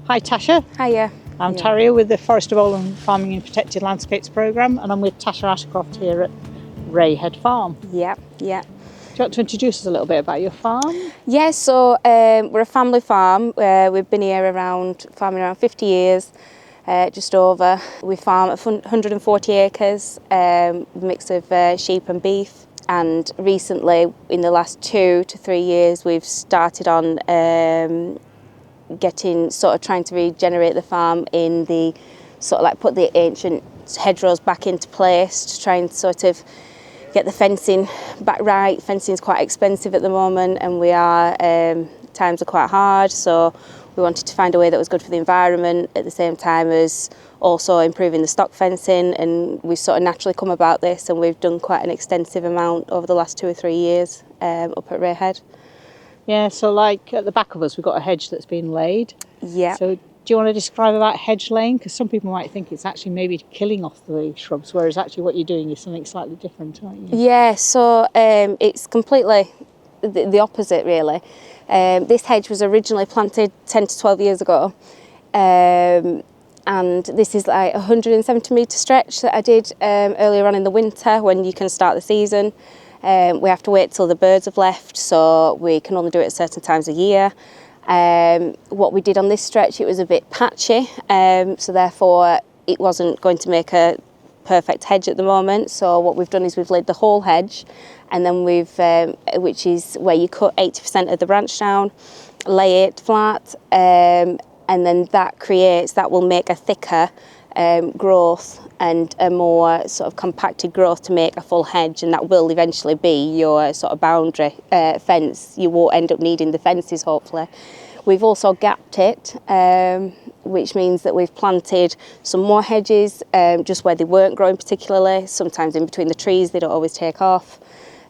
Hi Tasha. Hiya. I'm Taria with the Forest of Bowland Farming in Protected Landscapes programme, and I'm with Tasha Ashcroft here at Rayhead Farm. Yep. Do you want to introduce us a little bit about your farm? Yeah, so we're a family farm. We've been here farming around 50 years, just over. We farm 140 acres, mix of sheep and beef. And recently, in the last 2 to 3 years, we've started on trying to regenerate the farm in the put the ancient hedgerows back into place to try and get the fencing back right. Fencing is quite expensive at the moment, and times are quite hard, so we wanted to find a way that was good for the environment at the same time as also improving the stock fencing, and we naturally come about this, and we've done quite an extensive amount over the last 2 or 3 years up at Rayhead. Yeah, so like at the back of us we've got a hedge that's been laid. Yeah. So do you want to describe about hedge laying? Because some people might think it's actually maybe killing off the shrubs, whereas actually what you're doing is something slightly different, aren't you? Yeah, so it's completely the opposite, really. This hedge was originally planted 10 to 12 years ago, and this is like a 170 metre stretch that I did earlier on in the winter when you can start the season. We have to wait till the birds have left, so we can only do it at certain times of year. What we did on this stretch, it was a bit patchy, so therefore it wasn't going to make a perfect hedge at the moment. So what we've done is we've laid the whole hedge, and then which is where you cut 80% of the branch down, lay it flat, and then that will make a thicker growth and a more compacted growth to make a full hedge, and that will eventually be your boundary fence. You won't end up needing the fences, hopefully. We've also gapped it, which means that we've planted some more hedges just where they weren't growing particularly. Sometimes in between the trees, they don't always take off.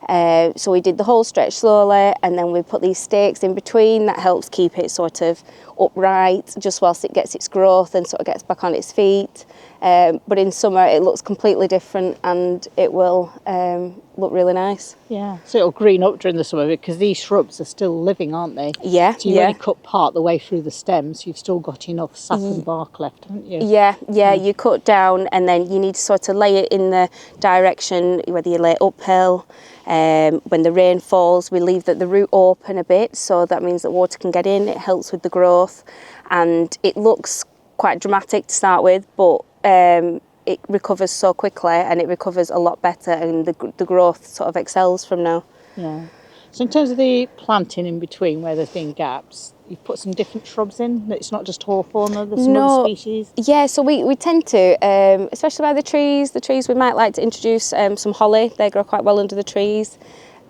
So we did the whole stretch slowly, and then we put these stakes in between. That helps keep it upright just whilst it gets its growth and gets back on its feet. But in summer it looks completely different, and it will look really nice. Yeah, so it'll green up during the summer because these shrubs are still living, aren't they? Yeah. So you only cut part the way through the stems, so you've still got enough sap and bark left, haven't you? Yeah, you cut down, and then you need to lay it in the direction, whether you lay it uphill. When the rain falls, we leave the root open a bit, so that means that water can get in. It helps with the growth, and it looks quite dramatic to start with, but it recovers so quickly, and it recovers a lot better, and the growth excels from now. Yeah. So in terms of the planting in between where there's been gaps, you've put some different shrubs in? It's not just hawthorn, there's some other species? Yeah, so we tend to, especially by the trees we might like to introduce some holly. They grow quite well under the trees.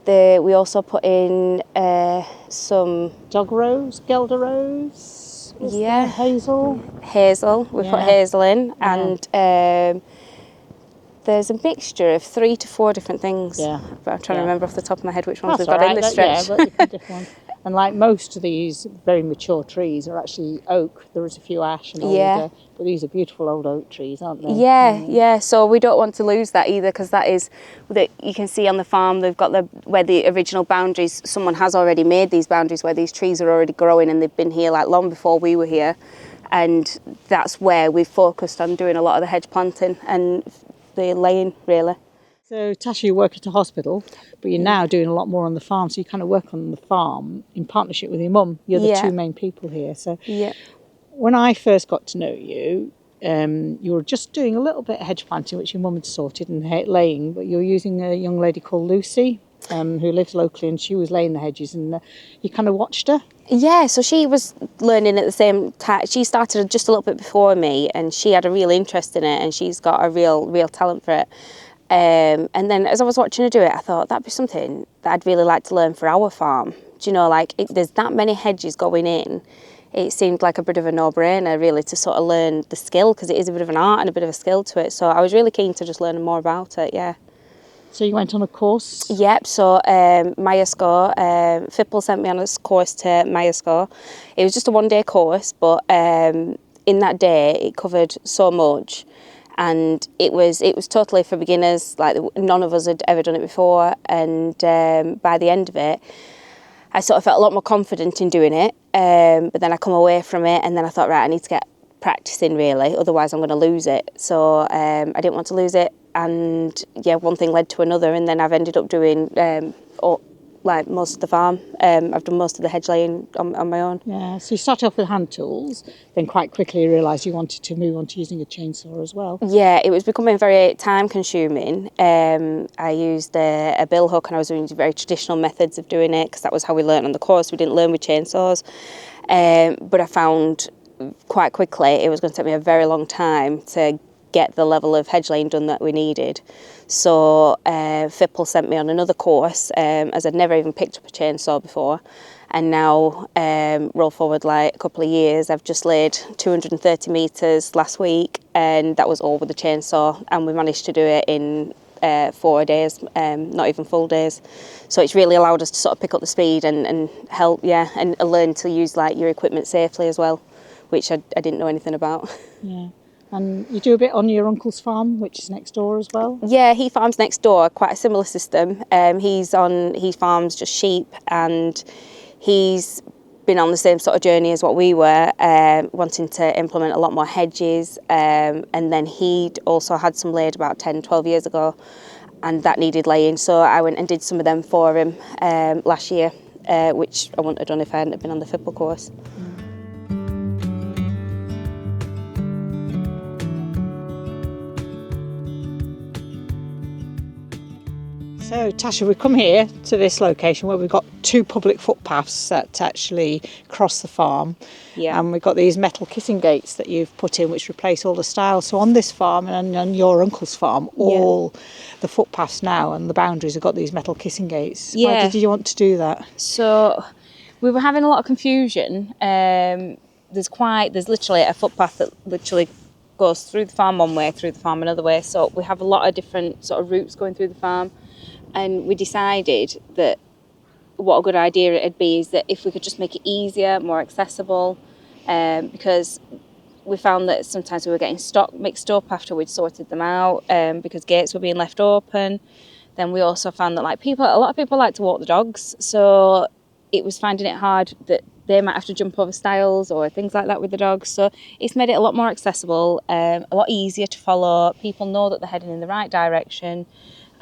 We also put in some... Dog rose, Gelder rose? Hazel? We put hazel in, and there's a mixture of 3 to 4 different things. Yeah. But I'm trying to remember off the top of my head which ones That's we've got in this stretch. Yeah, but different ones. And like most of these very mature trees are actually oak. There is a few ash and alder, but these are beautiful old oak trees, aren't they? Yeah. So we don't want to lose that either, because that is that you can see on the farm. They've got where the original boundaries. Someone has already made these boundaries where these trees are already growing, and they've been here long before we were here, and that's where we've focused on doing a lot of the hedge planting and the laying, really. So Tasha, you work at a hospital, but you're now doing a lot more on the farm, so you kind of work on the farm in partnership with your mum. You're the two main people here. So when I first got to know you, you were just doing a little bit of hedge planting, which your mum had sorted, and laying, but you were using a young lady called Lucy, who lives locally, and she was laying the hedges, and you kind of watched her. Yeah, so she was learning at the same time. She started just a little bit before me, and she had a real interest in it, and she's got a real talent for it. And then as I was watching her do it, I thought that'd be something that I'd really like to learn for our farm. Do you know, there's that many hedges going in. It seemed like a bit of a no-brainer, really, to learn the skill, because it is a bit of an art and a bit of a skill to it. So I was really keen to just learn more about it, yeah. So you went on a course? Yep, so Myascore, Fipple sent me on a course to Myascore. It was just a one-day course, but in that day it covered so much. And it was totally for beginners. None of us had ever done it before, and by the end of it I felt a lot more confident in doing it. but then I come away from it, and then I thought, right, I need to get practicing really, otherwise I'm going to lose it. So I didn't want to lose it, and yeah, one thing led to another, and then I've ended up doing like most of the farm. I've done most of the hedge laying on my own. Yeah, so you started off with hand tools, then quite quickly realised you wanted to move on to using a chainsaw as well. Yeah, it was becoming very time consuming. I used a bill hook, and I was doing very traditional methods of doing it because that was how we learnt on the course. We didn't learn with chainsaws. But I found quite quickly it was going to take me a very long time to get the level of hedge laying done that we needed. So FIPL sent me on another course, as I'd never even picked up a chainsaw before. And now, roll forward like a couple of years, I've just laid 230 metres last week, and that was all with the chainsaw, and we managed to do it in 4 days, not even full days. So it's really allowed us to sort of pick up the speed and help, and learn to use like your equipment safely as well, which I didn't know anything about. Yeah. And you do a bit on your uncle's farm, which is next door as well? Yeah, he farms next door, quite a similar system. He farms just sheep, and he's been on the same sort of journey as what we were, wanting to implement a lot more hedges, and then he'd also had some laid about 10, 12 years ago, and that needed laying, so I went and did some of them for him last year, which I wouldn't have done if I hadn't been on the FIPL course. So Tasha, we've come here to this location where we've got 2 public footpaths that actually cross the farm. Yeah. And we've got these metal kissing gates that you've put in which replace all the stiles. So on this farm and on your uncle's farm, all the footpaths now and the boundaries have got these metal kissing gates. Yeah. Why did you want to do that? So we were having a lot of confusion. There's literally a footpath that literally goes through the farm one way, through the farm another way. So we have a lot of different sort of routes going through the farm. And we decided that what a good idea it'd be is that if we could just make it easier, more accessible, because we found that sometimes we were getting stock mixed up after we'd sorted them out, because gates were being left open. Then we also found that a lot of people like to walk the dogs, so it was finding it hard that they might have to jump over stiles or things like that with the dogs. So it's made it a lot more accessible, a lot easier to follow. People know that they're heading in the right direction.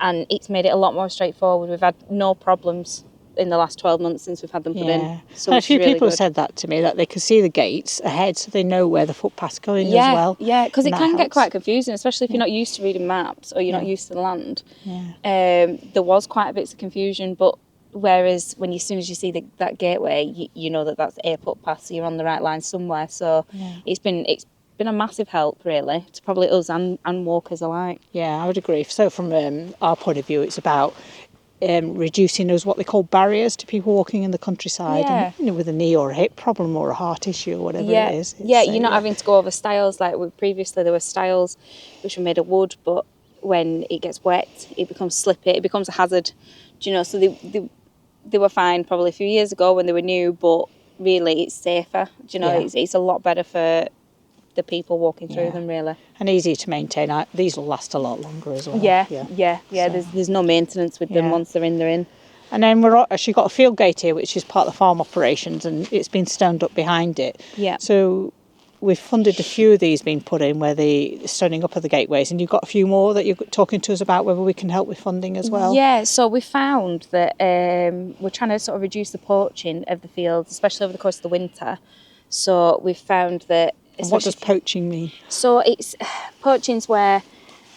And it's made it a lot more straightforward. We've had no problems in the last 12 months since we've had them put in. So and a few really people good. have said that to me, that they can see the gates ahead so they know where the footpath's going as well. Yeah, because it can helps. get quite confusing, especially if you're not used to reading maps or you're not used to the land. Yeah. There was quite a bit of confusion, but whereas as soon as you see that gateway, you know that that's a footpath, so you're on the right line somewhere. So it's been a massive help, really, to probably us and walkers alike. Yeah, I would agree. So from our point of view, it's about reducing those what they call barriers to people walking in the countryside, and with a knee or a hip problem or a heart issue or whatever it is. You're not having to go over stiles like previously there were stiles which were made of wood, but when it gets wet, it becomes slippy, it becomes a hazard. Do you know? So they were fine probably a few years ago when they were new, but really it's safer. Do you know? It's a lot better for the people walking through them, really. And easier to maintain. These will last a lot longer as well. There's no maintenance with them. Once they're in. And then we've actually got a field gate here, which is part of the farm operations, and it's been stoned up behind it. Yeah. So we've funded a few of these being put in where the stoning up of the gateways, and you've got a few more that you're talking to us about whether we can help with funding as well. Yeah, so we found that we're trying to sort of reduce the poaching of the fields, especially over the course of the winter. So we've found that. And what does poaching mean? So it's poaching's where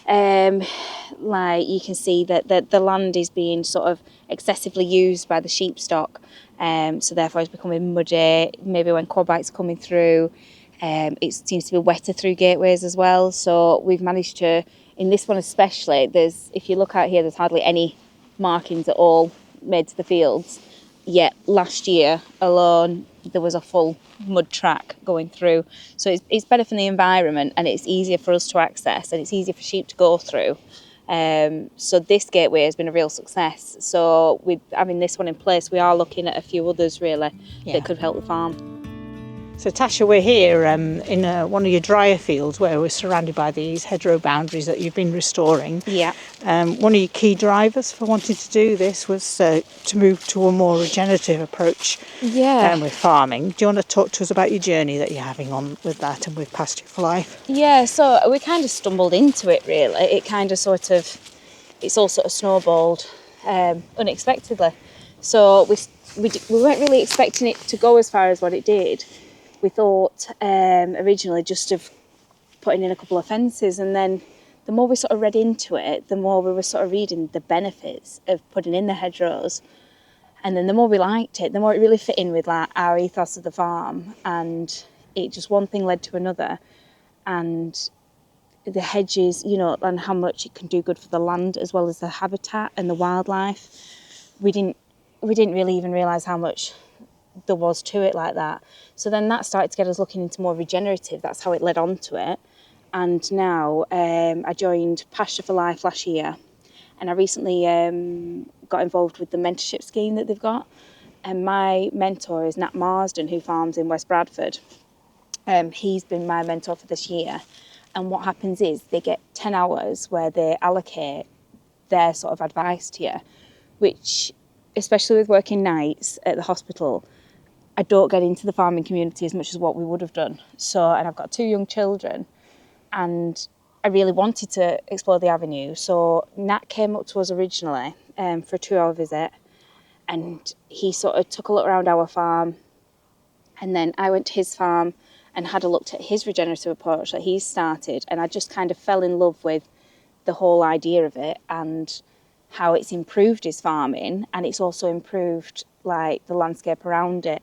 you can see that the land is being sort of excessively used by the sheep stock, so therefore it's becoming muddy. Maybe when quabites are coming through, it seems to be wetter through gateways as well. So we've managed to, in this one especially, if you look out here, there's hardly any markings at all made to the fields. Yet last year alone, there was a full mud track going through. So it's better for the environment, and it's easier for us to access, and it's easier for sheep to go through. So this gateway has been a real success. So with having this one in place, we are looking at a few others really that could help the farm. So Tasha, we're here in one of your drier fields where we're surrounded by these hedgerow boundaries that you've been restoring. Yeah. One of your key drivers for wanting to do this was to move to a more regenerative approach with farming. Do you want to talk to us about your journey that you're having on with that and with Pasture for Life? Yeah, so we kind of stumbled into it really. It kind of it's all sort of snowballed unexpectedly. So we weren't really expecting it to go as far as what it did. We thought originally just of putting in a couple of fences, and then the more we sort of read into it, the more we were sort of reading the benefits of putting in the hedgerows, and then the more we liked it, the more it really fit in with like our ethos of the farm, and it just one thing led to another, and the hedges, you know, and how much it can do good for the land as well as the habitat and the wildlife. We didn't really even realise how much there was to it like that. So then that started to get us looking into more regenerative. That's how it led on to it. And now I joined Pasture for Life last year, and I recently got involved with the mentorship scheme that they've got. And my mentor is Nat Marsden, who farms in West Bradford. He's been my mentor for this year. And what happens is they get 10 hours where they allocate their sort of advice to you, which, especially with working nights at the hospital, I don't get into the farming community as much as what we would have done. So, and I've got 2 young children, and I really wanted to explore the avenue. So Nat came up to us originally for a 2-hour visit, and he sort of took a look around our farm, and then I went to his farm and had a look at his regenerative approach that he's started, and I just kind of fell in love with the whole idea of it and how it's improved his farming, and it's also improved like the landscape around it.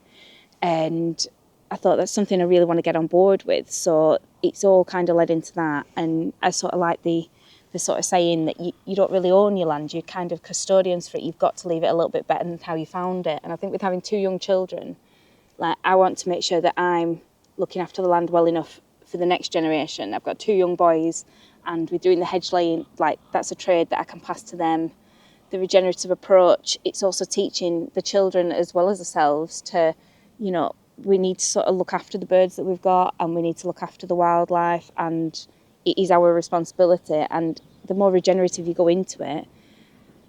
And I thought that's something I really want to get on board with. So it's all kind of led into that. And I sort of like the sort of saying that you don't really own your land, you're kind of custodians for it. You've got to leave it a little bit better than how you found it. And I think with having 2 young children, like I want to make sure that I'm looking after the land well enough for the next generation. I've got 2 young boys, and we're doing the hedge laying, like that's a trade that I can pass to them. The regenerative approach, it's also teaching the children as well as ourselves to, you know, we need to sort of look after the birds that we've got, and we need to look after the wildlife, and it is our responsibility. And the more regenerative you go into it,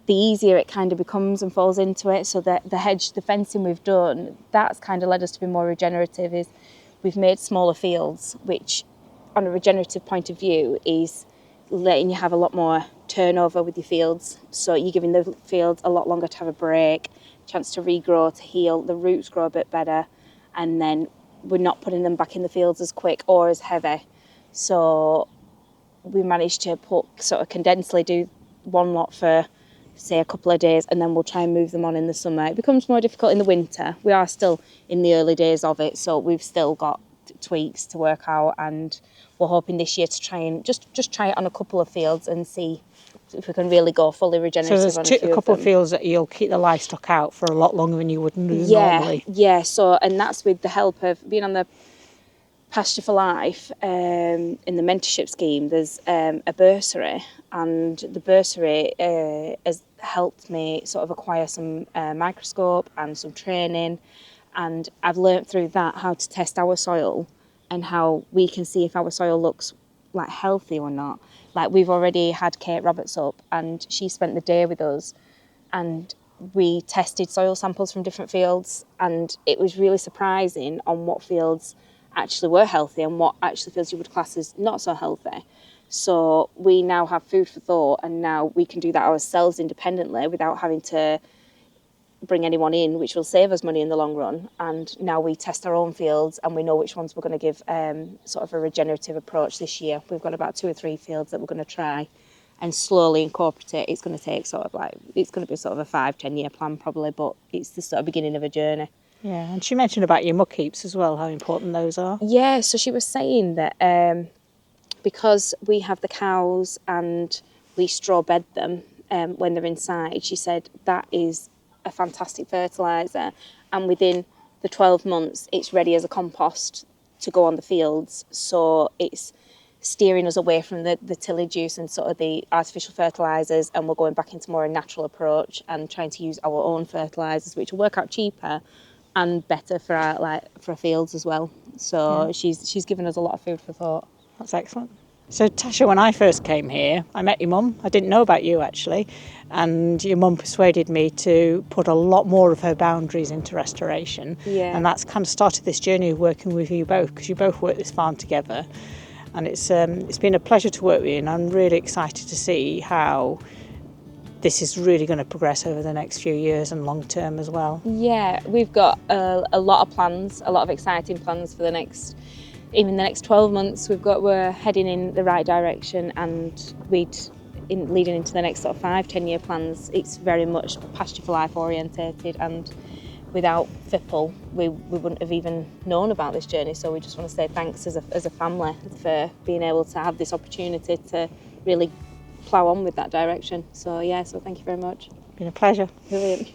the easier it kind of becomes and falls into it. So that the fencing we've done, that's kind of led us to be more regenerative. Is we've made smaller fields, which on a regenerative point of view is letting you have a lot more turnover with your fields. So you're giving the fields a lot longer to have a break, chance to regrow, to heal, the roots grow a bit better, and then we're not putting them back in the fields as quick or as heavy. So we managed to condensely do one lot for, say, a couple of days, and then we'll try and move them on in the summer. It becomes more difficult in the winter. We are still in the early days of it, so we've still got tweaks to work out, and we're hoping this year to try and just try it on a couple of fields and see if we can really go fully regenerative. So there's a couple of fields that you'll keep the livestock out for a lot longer than you would normally. Yeah, so, and that's with the help of being on the Pasture for Life in the mentorship scheme. There's a bursary, and the bursary has helped me sort of acquire some microscope and some training, and I've learnt through that how to test our soil and how we can see if our soil looks like healthy or not. Like we've already had Kate Roberts up, and she spent the day with us, and we tested soil samples from different fields, and it was really surprising on what fields actually were healthy and what actually fields you would class as not so healthy. So we now have food for thought, and now we can do that ourselves independently without having to bring anyone in, which will save us money in the long run. And now we test our own fields, and we know which ones we're going to give sort of a regenerative approach this year. We've got about 2 or 3 fields that we're going to try and slowly incorporate it. It's going to take it's going to be sort of a 5-10 year plan probably, but it's the sort of beginning of a journey. Yeah, and she mentioned about your muck heaps as well, how important those are. Yeah, so she was saying that because we have the cows and we straw bed them when they're inside, she said that is a fantastic fertiliser, and within the 12 months it's ready as a compost to go on the fields. So it's steering us away from the tillage use and sort of the artificial fertilisers, and we're going back into more a natural approach and trying to use our own fertilisers, which will work out cheaper and better for our fields as well. So she's given us a lot of food for thought. That's excellent. So Tasha, when I first came here, I met your mum. I didn't know about you actually, and your mum persuaded me to put a lot more of her boundaries into restoration. Yeah. And that's kind of started this journey of working with you both, because you both work this farm together, and it's been a pleasure to work with you, and I'm really excited to see how this is really going to progress over the next few years and long term as well. Yeah, we've got a lot of plans, a lot of exciting plans for the next 12 months. We're heading in the right direction, and leading into the next sort of 5-10 year plans, it's very much pasture for life orientated, and without FIPL we wouldn't have even known about this journey. So we just want to say thanks as a family for being able to have this opportunity to really plough on with that direction. So thank you very much. Been a pleasure. Brilliant.